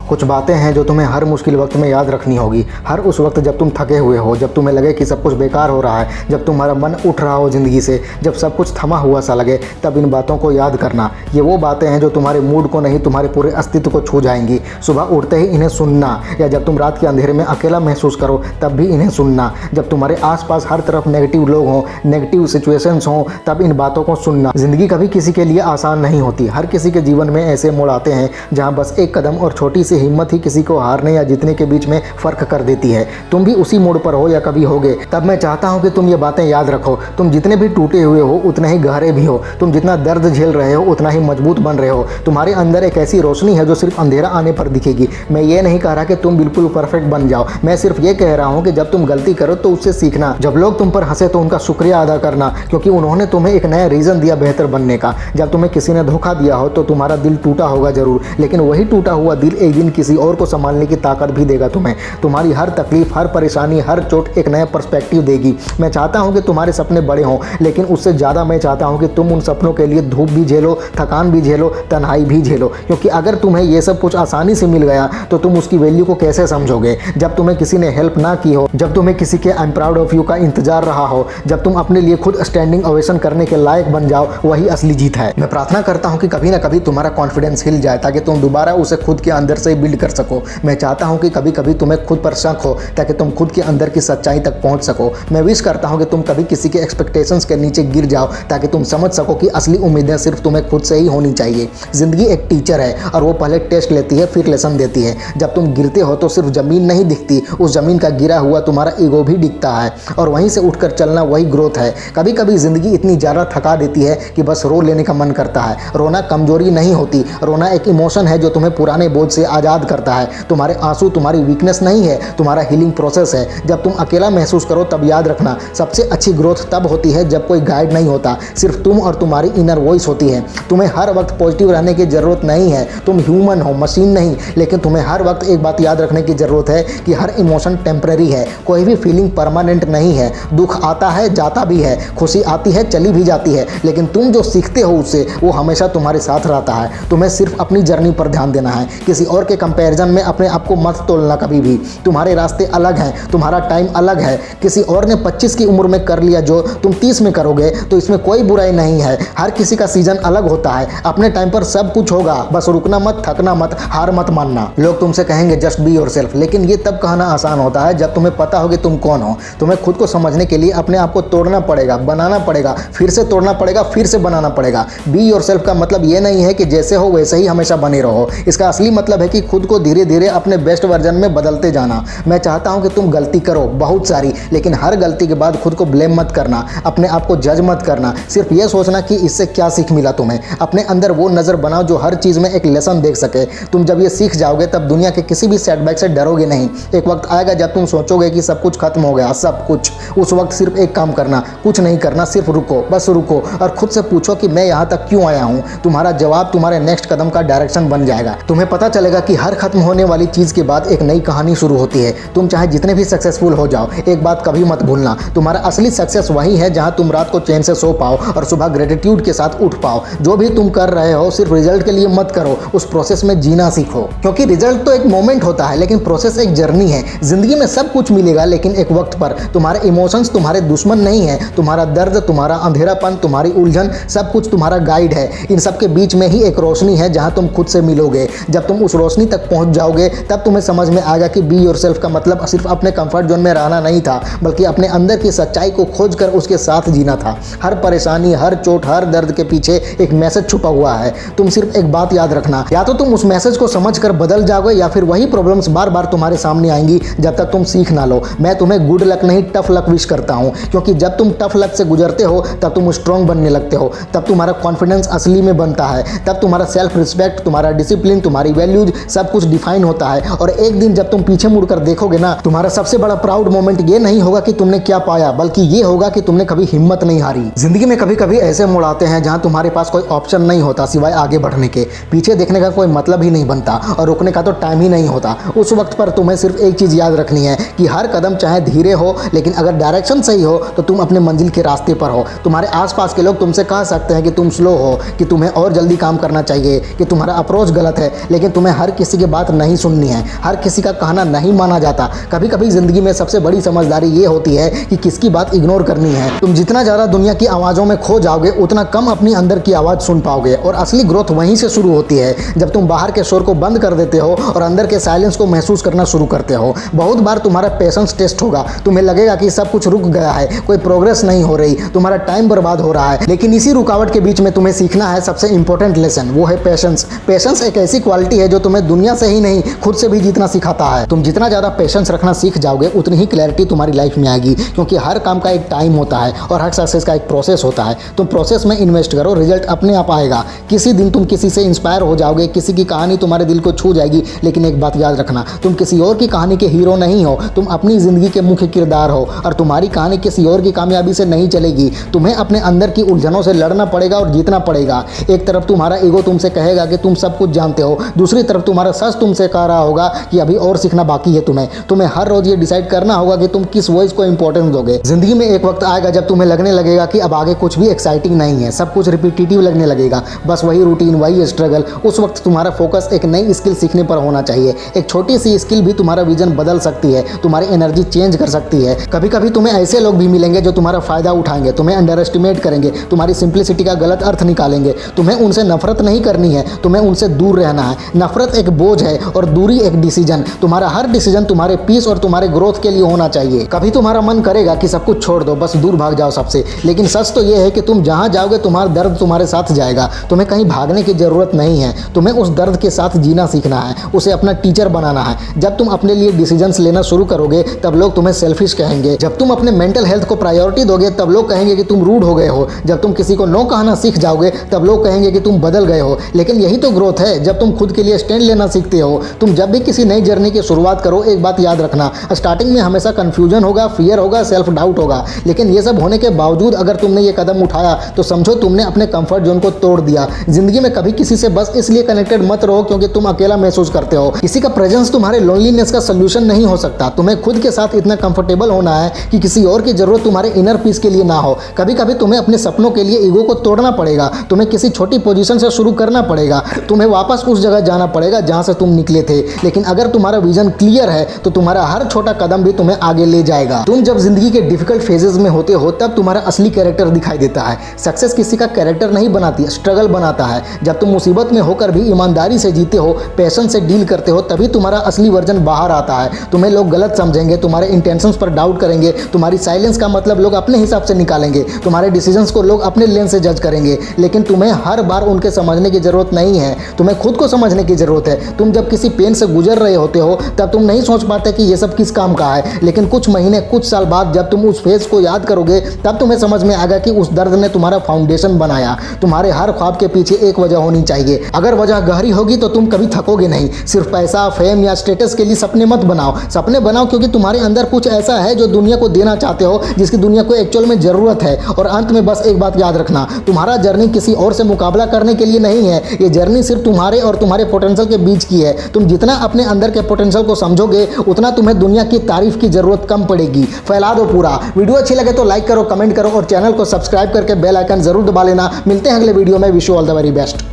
कुछ बातें हैं जो तुम्हें हर मुश्किल वक्त में याद रखनी होगी। हर उस वक्त जब तुम थके हुए हो, जब तुम्हें लगे कि सब कुछ बेकार हो रहा है, जब तुम्हारा मन उठ रहा हो ज़िंदगी से, जब सब कुछ थमा हुआ सा लगे, तब इन बातों को याद करना। ये वो बातें हैं जो तुम्हारे मूड को नहीं, तुम्हारे पूरे अस्तित्व को छू जाएंगी। सुबह उठते ही इन्हें सुनना, या जब तुम रात के अंधेरे में अकेला महसूस करो तब भी इन्हें सुनना। जब तुम्हारे आसपास हर तरफ नेगेटिव लोग हों, नेगेटिव सिचुएशंस हों, तब इन बातों को सुनना। ज़िंदगी कभी किसी के लिए आसान नहीं होती। हर किसी के जीवन में ऐसे मोड़ आते हैं जहाँ बस एक कदम और छोटी सी हिम्मत ही किसी को हारने या जीतने के बीच में फ़र्क कर देती है। तुम भी उसी मोड़ पर हो या कभी होगे। तब मैं चाहता हूँ कि तुम ये बातें याद रखो। तुम जितने भी टूटे हुए हो उतने ही गहरे भी हो। तुम जितना दर्द झेल रहे हो उतना ही मजबूत बन रहे हो। तुम्हारे अंदर एक ऐसी रोशनी है जो सिर्फ अंधेरा आने पर दिखेगी। मैं ये नहीं कह रहा कि तुम बिल्कुल परफेक्ट बन जाओ। मैं सिर्फ ये कह रहा हूँ कि जब तुम गलती करो तो उससे सीखना। जब लोग तुम पर हंसे तो उनका शुक्रिया अदा करना, क्योंकि उन्होंने तुम्हें एक नया रीज़न दिया बेहतर बनने का। जब तुम्हें किसी ने धोखा दिया हो तो तुम्हारा दिल टूटा होगा ज़रूर, लेकिन वही टूटा हुआ दिल एक दिन किसी और को संभालने की ताकत भी देगा तुम्हें। तुम्हारी हर तकलीफ, हर परेशानी, हर चोट एक नया पर्सपेक्टिव देगी। मैं चाहता हूं कि तुम्हारे सपने बड़े हों, लेकिन उससे ज़्यादा मैं चाहता हूं कि तुम उन सपनों के लिए धूप भी झेलो, थकान भी झेलो, तन्हाई भी झेलो। क्योंकि अगर तुम्हें ये सब कुछ आसानी से मिल गया तो तुम उसकी वैल्यू को कैसे समझोगे। जब तुम्हें किसी ने हेल्प ना की हो, जब तुम्हें किसी के I am proud of you का इंतजार रहा हो, जब तुम अपने लिए खुद स्टैंडिंग ओवेशन करने के लायक बन जाओ, वही असली जीत है। मैं प्रार्थना करता हूं कि कभी ना कभी तुम्हारा कॉन्फिडेंस हिल जाए ताकि तुम दोबारा उसे खुद के अंदर से बिल्ड कर सको। मैं चाहता हूं कि कभी कभी तुम्हें खुद पर शक हो ताकि तुम खुद के अंदर की सच्चाई तक पहुंच सको। मैं विश करता हूं कि तुम कभी किसी के एक्सपेक्टेशंस के नीचे गिर जाओ ताकि तुम समझ सको कि असली उम्मीदें सिर्फ तुम्हें खुद से ही होनी चाहिए। जिंदगी एक टीचर है और वो पहले टेस्ट लेती है फिर लेसन देती है। जब तुम गिरते हो तो सिर्फ ज़मीन नहीं दिखती, उस ज़मीन का गिरा हुआ तुम्हारा ईगो भी दिखता है, और वहीं से उठकर चलना वही ग्रोथ है। कभी कभी ज़िंदगी इतनी ज़्यादा थका देती है कि बस रो लेने का मन करता है। रोना कमजोरी नहीं होती, रोना एक इमोशन है जो तुम्हें पुराने बोझ से आज़ाद करता है। तुम्हारे आंसू तुम्हारी वीकनेस नहीं है, तुम्हारा हीलिंग प्रोसेस है। जब तुम अकेला महसूस करो तब याद रखना, सबसे अच्छी ग्रोथ तब होती है जब कोई गाइड नहीं होता, सिर्फ तुम और तुम्हारी इनर वॉइस होती है। तुम्हें हर वक्त पॉजिटिव रहने की ज़रूरत नहीं है। तुम ह्यूमन हो, मशीन नहीं। लेकिन तुम्हें हर वक्त एक बात याद रखने की ज़रूरत है कि हर इमोशन टेम्परेरी है, कोई भी फीलिंग परमानेंट नहीं है। दुख आता है, जाता भी है, खुशी आती है, चली भी जाती है, लेकिन तुम जो सीखते हो उससे वो हमेशा तुम्हारे साथ रहता है। तुम्हें सिर्फ अपनी जर्नी पर ध्यान देना है, किसी और के कंपैरिजन में अपने आप को मत तोलना कभी भी। तुम्हारे रास्ते अलग हैं, तुम्हारा टाइम अलग है। किसी और ने 25 की उम्र में कर लिया जो तुम 30 में करोगे, तो इसमें कोई बुराई नहीं है। हर किसी का सीजन अलग होता है, अपने टाइम पर सब कुछ होगा। बस रुकना मत, थकना मत, हार मत मानना। लोग तुमसे कहेंगे जस्ट बी योरसेल्फ, लेकिन ये तब कहना आसान होता है जब तुम्हें पता हो कि तुम कौन हो। तुम्हें खुद को समझने के लिए अपने आप को तोड़ना पड़ेगा, बनाना पड़ेगा, फिर से तोड़ना पड़ेगा, फिर से बनाना पड़ेगा। बी योरसेल्फ का मतलब ये नहीं है कि जैसे हो वैसे ही हमेशा बने रहो। इसका असली मतलब है कि खुद को धीरे धीरे अपने बेस्ट वर्जन में बदलते जाना। मैं चाहता हूं कि तुम गलती करो, बहुत सारी, लेकिन हर गलती के बाद खुद को ब्लेम मत करना, अपने आप को जज मत करना। सिर्फ ये सोचना कि इससे क्या सीख मिला तुम्हें। अपने अंदर वो नज़र बनाओ जो हर चीज़ में एक लेसन देख सके। तुम जब ये सीख जाओगे तब दुनिया के किसी भी सेटबैक से डरोगे नहीं। एक वक्त आएगा जब तुम सोचोगे कि सब कुछ खत्म हो गया, सब कुछ। उस वक्त सिर्फ एक काम करना, कुछ नहीं करना, सिर्फ रुको, बस रुको और खुद से पूछो कि मैं यहाँ तक क्यों आया हूँ। तुम्हारा जवाब तुम्हारे नेक्स्ट कदम का डायरेक्शन बन जाएगा। तुम्हें पता चलेगा कि हर खत्म होने वाली चीज़ के बाद एक नई कहानी शुरू होती है। तुम चाहे जितने भी सक्सेसफुल हो जाओ, एक बात कभी मत भूलना, तुम्हारा असली सक्सेस वही है जहाँ तुम रात को चैन से सो पाओ और सुबह ग्रेटिट्यूड के साथ उठ पाओ। जो भी तुम कर रहे हो सिर्फ रिजल्ट के लिए मत करो, उस प्रोसेस में जीना सीखो। क्योंकि रिजल्ट तो एक मोमेंट होता है, लेकिन प्रोसेस एक जर्नी है। जिंदगी में सब कुछ मिलेगा, लेकिन एक वक्त पर। तुम्हारे इमोशंस तुम्हारे दुश्मन नहीं है, तुम्हारा दर्द, तुम्हारा अंधेरापन, तुम्हारी उलझन, सब कुछ तुम्हारा गाइड है। इन सब के बीच में ही एक रोशनी है जहाँ तुम खुद से मिलोगे। जब तुम उस रोशनी तक पहुँच जाओगे तब तुम्हें समझ में आएगा कि बी योरसेल्फ का मतलब सिर्फ अपने कंफर्ट जोन में रहना नहीं था, बल्कि अपने अंदर की सच्चाई को खोज कर उसके साथ जीना था। हर परेशानी, हर चोट, हर दर्द के पीछे एक मैसेज छुपा हुआ है। तुम सिर्फ एक बात याद रखना, या तो तुम उस मैसेज को समझ कर बदल जाओगे या फिर वही प्रॉब्लम्स बार बार तुम्हारे सामने आएंगी जब तक तुम सीख ना लो। मैं तुम्हें गुड लक नहीं टफ लक विश करता हूँ, क्योंकि जब तुम टफ लक से गुजरते हो तब तुम स्ट्रॉन्ग बनने लगते हो, तब तुम्हारा कॉन्फिडेंस असली में बनता है, तब तुम्हारा सेल्फ रिस्पेक्ट, तुम्हारा डिसिप्लिन, तुम्हारी वैल्यूज सब कुछ डिफाइन होता है। और एक दिन जब तुम पीछे मुड़कर देखोगे ना, तुम्हारा सबसे बड़ा प्राउड मोमेंट ये नहीं होगा कि तुमने क्या पाया, बल्कि ये होगा कि तुमने कभी हिम्मत नहीं हारी। जिंदगी में कभी कभी ऐसे मोड़ आते हैं जहां तुम्हारे पास कोई ऑप्शन नहीं होता सिवाय आगे बढ़ने के। पीछे देखने का कोई मतलब ही नहीं बनता और रुकने का तो टाइम ही नहीं होता। उस वक्त पर तुम्हें सिर्फ एक चीज़ याद रखनी है कि हर कदम चाहे धीरे हो, लेकिन अगर डायरेक्शन सही हो तो तुम अपने मंजिल के रास्ते पर हो। तुम्हारे आसपास के लोग तुमसे कह सकते हैं कि तुम स्लो हो, कि तुम्हें और जल्दी काम करना चाहिए, कि तुम्हारा अप्रोच गलत है, लेकिन तुम्हें हर किसी की बात नहीं सुननी है, हर किसी का कहना नहीं माना जाता। कभी कभी ज़िंदगी में सबसे बड़ी समझदारी ये होती है कि किसकी बात इग्नोर करनी है। तुम जितना ज़्यादा दुनिया की आवाज़ों में खो जाओगे उतना कम अपनी अंदर की आवाज़ सुन पाओगे, और असली ग्रोथ वहीं से शुरू होती है जब तुम बाहर के शोर को बंद कर देते हो और अंदर के साइलेंस को महसूस करना शुरू करते हो। बहुत बार तुम्हारा पेशेंस टेस्ट होगा, तुम्हें लगेगा कि सब कुछ रुक गया है, कोई प्रोग्रेस नहीं हो रही, तुम्हारा टाइम बर्बाद हो रहा है, लेकिन इसी रुकावट के बीच में तुम्हें सीखना है सबसे इंपॉर्टेंट लेसन, वो है पेशेंस। पेशेंस एक ऐसी क्वालिटी है जो तुम्हें दुनिया से ही नहीं खुद से भी जीतना सिखाता है। तुम जितना ज़्यादा पेशेंस रखना सीख जाओगे उतनी ही क्लैरिटी तुम्हारी लाइफ में आएगी, क्योंकि हर काम का एक टाइम होता है और हर सक्सेस का एक प्रोसेस होता है। तुम प्रोसेस में इन्वेस्ट करो, रिजल्ट अपने आप आएगा। किसी दिन तुम किसी से इंस्पायर हो जाओगे, किसी की कहानी तुम्हारे दिल को छू जाएगी, लेकिन एक बात याद रखना, तुम किसी और की कहानी के हीरो नहीं हो, तुम अपनी ज़िंदगी के मुख्य किरदार हो, और तुम्हारी कहानी किसी और की कामयाबी से नहीं चलेगी। तुम्हें अपने अंदर की उलझनों से लड़ना पड़ेगा और जीतना पड़ेगा। एक तरफ तुम्हारा ईगो तुमसे कहेगा कि तुम सब कुछ जानते हो, दूसरी तरफ तुम्हारा सच तुमसे कह रहा होगा कि अभी और सीखना बाकी है। तुम्हें हर रोज ये डिसाइड करना होगा कि तुम किस वॉइस को इंपॉर्टेंस दोगे। जिंदगी में एक वक्त आएगा जब तुम्हें लगने लगेगा कि अब आगे कुछ भी एक्साइटिंग नहीं है, सब कुछ रिपीटेटिव लगने लगेगा, बस वही रूटीन, वही स्ट्रगल। उस वक्त तुम्हारा फोकस एक नई स्किल सीखने पर होना चाहिए। एक छोटी सी स्किल भी तुम्हारा विजन बदल सकती है, तुम्हारी एनर्जी चेंज कर सकती है। कभी कभी तुम्हें ऐसे लोग भी मिलेंगे जो तुम्हारा फायदा उठाएंगे, तुम्हें अंडर एस्टिमेट करेंगे, तुम्हारी सिंप्लिसिटी का गलत अर्थ निकालेंगे। तुम्हें उनसे नफरत नहीं करनी है, तुम्हें उनसे दूर रहना है। नफरत एक बोझ है और दूरी एक डिसीजन। तुम्हारा हर डिसीजन तुम्हारे पीस और तुम्हारे ग्रोथ के लिए होना चाहिए। कभी तुम्हारा मन करेगा कि सब कुछ छोड़ दो, बस दूर भाग जाओ सबसे, लेकिन सच तो यह है कि तुम जहां जाओगे तुम्हारा दर्द तुम्हारे साथ जाएगा। तुम्हें कहीं भागने की जरूरत नहीं है, तुम्हें उस दर्द के साथ जीना सीखना है, उसे अपना टीचर बनाना है। जब तुम अपने लिए डिसीजंस लेना शुरू करोगे तब लोग तुम्हें सेल्फिश कहेंगे। जब तुम अपने मेंटल हेल्थ को प्रायोरिटी दोगे तब लोग कहेंगे कि तुम रूड हो गए हो। जब तुम किसी को नो कहना सीख जाओगे तब लोग कहेंगे कि तुम बदल गए हो। लेकिन यही तो ग्रोथ है, जब तुम खुद के लिए स्टैंड लेना सीखते हो। तुम जब भी किसी नई जर्नी की शुरुआत करो, एक बात याद रखना, स्टार्टिंग में हमेशा कंफ्यूजन होगा, फियर होगा, सेल्फ डाउट होगा, लेकिन ये सब होने के बावजूद अगर तुमने ये कदम उठाया तो समझो तुमने अपने कंफर्ट जोन को तोड़ दिया। जिंदगी में कभी किसी से बस इसलिए कनेक्टेड मत रहो क्योंकि तुम अकेला महसूस करते हो। किसी का प्रेजेंस तुम्हारे लोनलीनेस का सोल्यूशन नहीं हो सकता। तुम्हें खुद के साथ इतना कंफर्टेबल होना है कि किसी और की जरूरत तुम्हारे इनर पीस के लिए ना हो। कभी कभी तुम्हें अपने सपनों के लिए ईगो को तोड़ना पड़ेगा, तुम्हें किसी छोटी पोजीशन से शुरू करना पड़ेगा, तुम्हें वापस उस जगह जाना पड़ेगा जहां से तुम निकले थे। लेकिन अगर तुम्हारा विजन क्लियर है तो तुम्हारा हर छोटा कदम भी तुम्हें आगे ले जाएगा। तुम जब जिंदगी के डिफिकल्ट फेजेस में होते हो तब तुम्हारा असली कैरेक्टर दिखाई देता है। सक्सेस किसी का कैरेक्टर नहीं बनाती, स्ट्रगल बनाता है। जब तुम मुसीबत में होकर भी ईमानदारी से जीते हो, पैशन से डील करते हो, तभी तुम्हारा असली वर्जन बाहर आता है। तुम्हें लोग गलत समझेंगे, तुम्हारे इंटेंशंस पर डाउट करेंगे, तुम्हारी साइलेंस का मतलब लोग अपने हिसाब से निकालेंगे, तुम्हारे डिसीजंस को लोग अपने लेंस से जज करेंगे। लेकिन तुम्हें हर बार उनके समझने की जरूरत नहीं है, तुम्हें खुद को समझने की जरूरत है। तुम जब किसी पेन से गुजर रहे होते हो तब तुम नहीं सोच पाते कि ये सब किस काम का है, लेकिन कुछ महीने, कुछ साल बाद जब तुम उस फेज को याद करोगे तब तुम्हें समझ में आएगा कि उस दर्द ने तुम्हारा फाउंडेशन बनाया। तुम्हारे हर ख्वाब के पीछे एक वजह होनी चाहिए। अगर वजह गहरी होगी तो तुम कभी थकोगे नहीं। सिर्फ पैसा, फेम या स्टेटस के लिए सपने मत बनाओ। सपने बनाओ क्योंकि तुम्हारे अंदर कुछ ऐसा है जो दुनिया को देना चाहते हो, जिसकी दुनिया को एक्चुअल में जरूरत है। और अंत में बस एक बात याद रखना, तुम्हारा जर्नी किसी और से मुकाबला करने के लिए नहीं है। ये जर्नी सिर्फ तुम्हारे और तुम्हारे पोटेंशियल के बीच की है। तुम जितना अपने अंदर के पोटेंशियल को समझोगे उतना तुम्हें दुनिया की तारीफ की जरूरत कम पड़ेगी। फैला दो पूरा। वीडियो अच्छी लगे तो लाइक करो, कमेंट करो और चैनल को सब्सक्राइब करके बेल आइकन जरूर दबा लेना। मिलते हैं अगले वीडियो में। Wish you all the very best.